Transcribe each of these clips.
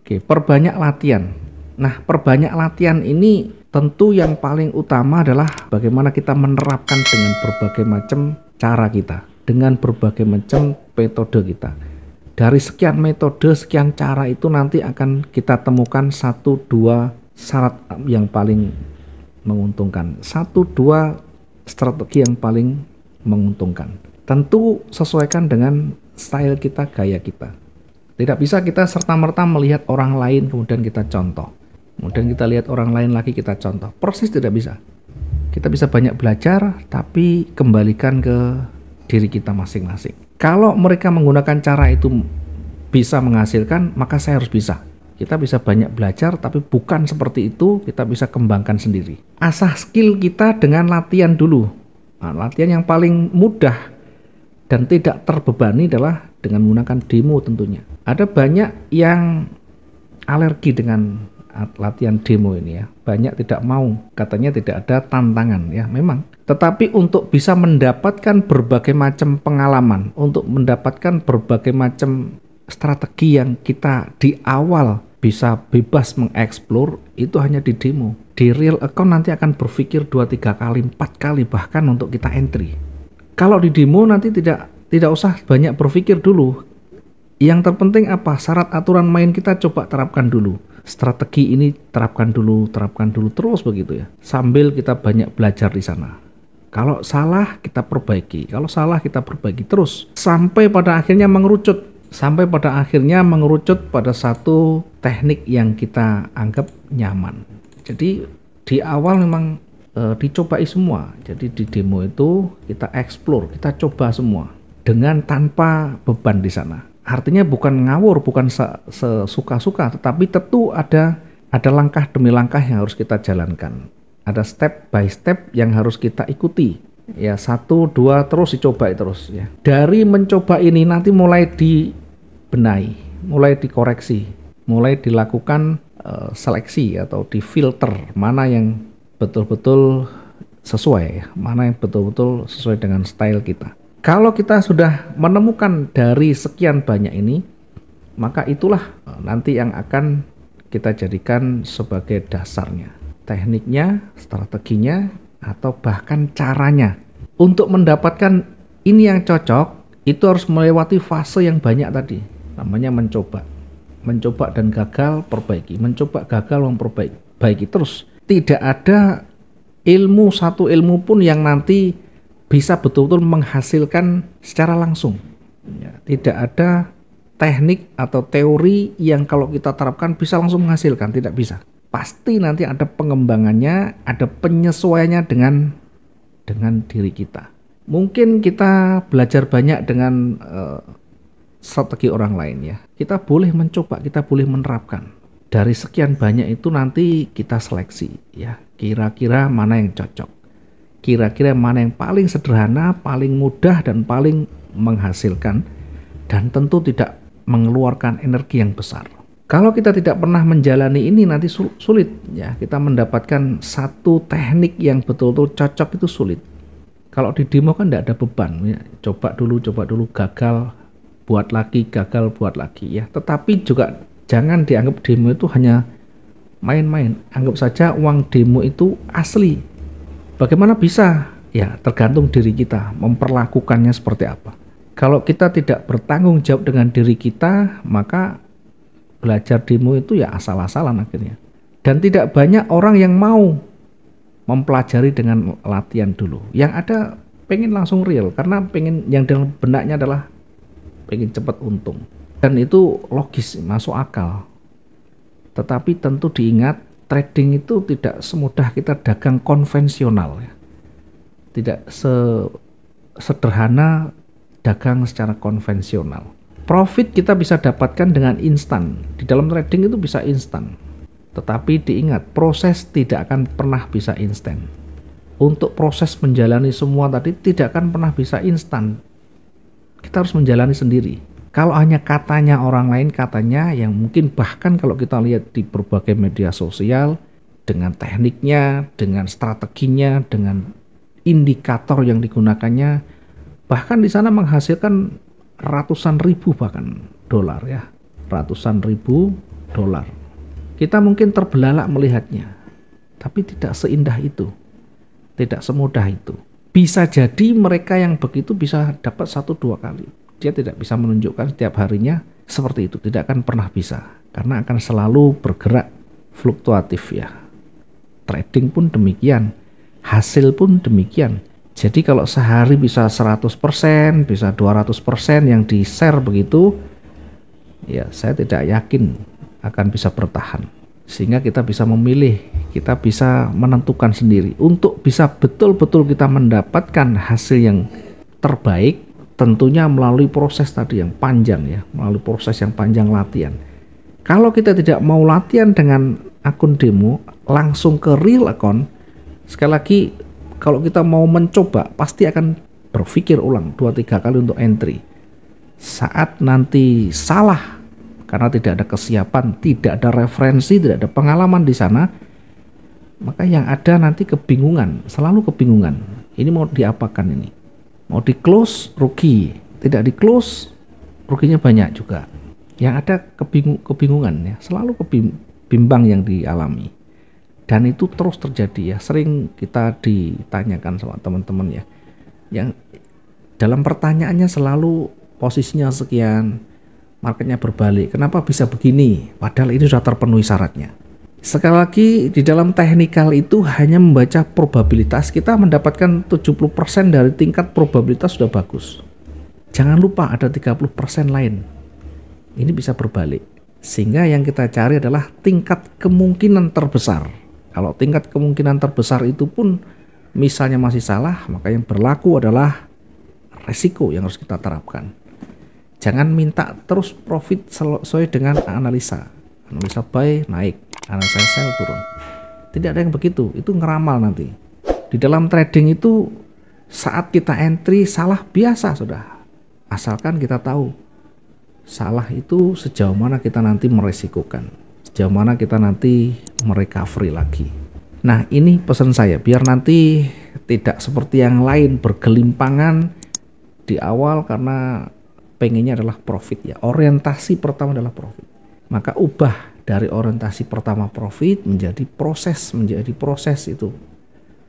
Oke, perbanyak latihan. Nah, perbanyak latihan ini tentu yang paling utama adalah bagaimana kita menerapkan dengan berbagai macam cara kita, dengan berbagai macam metode kita. Dari sekian metode, sekian cara itu nanti akan kita temukan 1-2 syarat yang paling menguntungkan, 1-2 strategi yang paling menguntungkan. Tentu sesuaikan dengan style kita, gaya kita. Tidak bisa kita serta-merta melihat orang lain kemudian kita contoh. Kemudian kita lihat orang lain lagi kita contoh. Persis tidak bisa. Kita bisa banyak belajar tapi kembalikan ke diri kita masing-masing. Kalau mereka menggunakan cara itu bisa menghasilkan, maka saya harus bisa. Kita bisa banyak belajar tapi bukan seperti itu, kita bisa kembangkan sendiri. Asah skill kita dengan latihan dulu. Nah, latihan yang paling mudah dan tidak terbebani adalah dengan menggunakan demo tentunya. Ada banyak yang alergi dengan latihan demo ini ya. Banyak tidak mau, katanya tidak ada tantangan ya, memang. Tetapi untuk bisa mendapatkan berbagai macam pengalaman, untuk mendapatkan berbagai macam strategi yang kita di awal bisa bebas mengeksplor, itu hanya di demo. Di real account nanti akan berpikir 2-3 kali, 4 kali bahkan untuk kita entry. Kalau di demo nanti tidak usah banyak berpikir dulu. Yang terpenting apa? Syarat aturan main kita coba terapkan dulu. Strategi ini terapkan dulu terus begitu ya. Sambil kita banyak belajar di sana. Kalau salah kita perbaiki, kalau salah kita perbaiki terus sampai pada akhirnya mengerucut. Sampai pada akhirnya mengerucut pada satu teknik yang kita anggap nyaman. Jadi di awal memang dicobai semua. Jadi di demo itu kita explore, kita coba semua dengan tanpa beban di sana. Artinya bukan ngawur, bukan sesuka-suka, tetapi tentu ada langkah demi langkah yang harus kita jalankan. Ada step by step yang harus kita ikuti. Ya 1-2 terus dicoba terus ya. Dari mencoba ini nanti mulai dibenahi, mulai dikoreksi, mulai dilakukan seleksi atau difilter mana yang betul-betul sesuai ya, mana yang betul-betul sesuai dengan style kita. Kalau kita sudah menemukan dari sekian banyak ini, maka itulah nanti yang akan kita jadikan sebagai dasarnya, tekniknya, strateginya, atau bahkan caranya. Untuk mendapatkan ini yang cocok, itu harus melewati fase yang banyak tadi, namanya mencoba dan gagal, perbaiki, mencoba, gagal, memperbaiki terus. Tidak ada satu ilmu pun yang nanti bisa betul-betul menghasilkan secara langsung ya, tidak ada teknik atau teori yang kalau kita terapkan bisa langsung menghasilkan, tidak bisa. Pasti nanti ada pengembangannya, ada penyesuaiannya dengan diri kita. Mungkin kita belajar banyak dengan strategi orang lain ya. Kita boleh mencoba, kita boleh menerapkan. Dari sekian banyak itu nanti kita seleksi ya. Kira-kira mana yang cocok. Kira-kira mana yang paling sederhana, paling mudah dan paling menghasilkan dan tentu tidak mengeluarkan energi yang besar. Kalau kita tidak pernah menjalani ini nanti sulit ya, kita mendapatkan satu teknik yang betul-betul cocok itu sulit. Kalau di demo kan tidak ada beban ya, coba dulu gagal buat lagi, gagal buat lagi ya. Tetapi juga jangan dianggap demo itu hanya main-main, anggap saja uang demo itu asli. Bagaimana bisa? Ya tergantung diri kita memperlakukannya seperti apa. Kalau kita tidak bertanggung jawab dengan diri kita, maka belajar demo itu ya asal-asalan akhirnya. Dan tidak banyak orang yang mau mempelajari dengan latihan dulu. Yang ada pengen langsung real, karena pengen yang dalam benaknya adalah pengen cepat untung. Dan itu logis, masuk akal. Tetapi tentu diingat, trading itu tidak semudah kita dagang konvensional ya. Tidak sederhana dagang secara konvensional. Profit kita bisa dapatkan dengan instan. Di dalam trading itu bisa instan. Tetapi diingat, proses tidak akan pernah bisa instan. Untuk proses menjalani semua tadi tidak akan pernah bisa instan. Kita harus menjalani sendiri. Kalau hanya katanya orang lain, katanya yang mungkin bahkan kalau kita lihat di berbagai media sosial, dengan tekniknya, dengan strateginya, dengan indikator yang digunakannya, bahkan di sana menghasilkan ratusan ribu bahkan dolar ya, ratusan ribu dolar. Kita mungkin terbelalak melihatnya, tapi tidak seindah itu, tidak semudah itu. Bisa jadi mereka yang begitu bisa dapat 1-2 kali. Dia tidak bisa menunjukkan setiap harinya seperti itu, tidak akan pernah bisa, karena akan selalu bergerak fluktuatif ya. Trading pun demikian, hasil pun demikian. Jadi kalau sehari bisa 100%, bisa 200% yang di-share begitu, ya saya tidak yakin akan bisa bertahan. Sehingga kita bisa memilih, kita bisa menentukan sendiri. Untuk bisa betul-betul kita mendapatkan hasil yang terbaik, tentunya melalui proses tadi yang panjang ya, melalui proses yang panjang latihan. Kalau kita tidak mau latihan dengan akun demo, langsung ke real account, sekali lagi kalau kita mau mencoba pasti akan berpikir ulang 2-3 kali untuk entry. Saat nanti salah karena tidak ada kesiapan, tidak ada referensi, tidak ada pengalaman di sana, maka yang ada nanti kebingungan, selalu kebingungan. Ini mau diapakan ini? Mau di close rugi, tidak di close ruginya banyak juga. Yang ada kebingungan ya, selalu bimbang yang dialami. Dan itu terus terjadi ya, sering kita ditanyakan sama teman-teman ya, yang dalam pertanyaannya selalu posisinya sekian, marketnya berbalik, kenapa bisa begini? Padahal ini sudah terpenuhi syaratnya. Sekali lagi di dalam teknikal itu hanya membaca probabilitas, kita mendapatkan 70% dari tingkat probabilitas sudah bagus. Jangan lupa ada 30% lain. Ini bisa berbalik. Sehingga yang kita cari adalah tingkat kemungkinan terbesar. Kalau tingkat kemungkinan terbesar itu pun misalnya masih salah, maka yang berlaku adalah resiko yang harus kita terapkan. Jangan minta terus profit sesuai dengan analisa. Analisa buy naik, analisa sell turun. Tidak ada yang begitu, itu ngeramal nanti. Di dalam trading itu saat kita entry salah biasa sudah. Asalkan kita tahu salah itu sejauh mana kita nanti meresikokan, sejauh mana kita nanti merecovery lagi. Nah ini pesan saya, biar nanti tidak seperti yang lain bergelimpangan di awal karena pengennya adalah profit ya. Orientasi pertama adalah profit. Maka ubah dari orientasi pertama profit menjadi proses itu.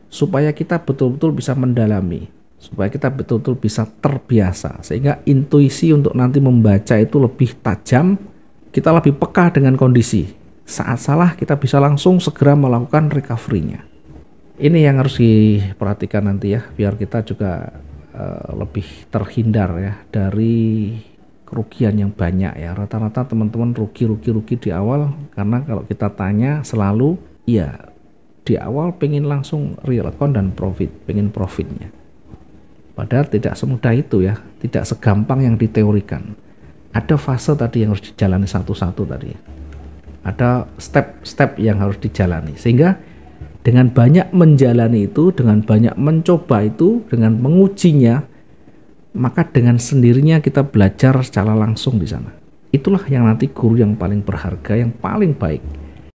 Supaya kita betul-betul bisa mendalami, supaya kita betul-betul bisa terbiasa, sehingga intuisi untuk nanti membaca itu lebih tajam, kita lebih peka dengan kondisi. Saat salah kita bisa langsung segera melakukan recovery-nya. Ini yang harus diperhatikan nanti ya, biar kita juga lebih terhindar ya dari kerugian yang banyak ya. Rata-rata teman-teman rugi di awal, karena kalau kita tanya selalu iya di awal pengen langsung real account dan profit, pengen profitnya. Padahal tidak semudah itu ya, tidak segampang yang diteorikan. Ada fase tadi yang harus dijalani satu-satu tadi. Ada step-step yang harus dijalani, sehingga dengan banyak menjalani itu, dengan banyak mencoba itu, dengan mengujinya, maka dengan sendirinya kita belajar secara langsung di sana. Itulah yang nanti guru yang paling berharga, yang paling baik.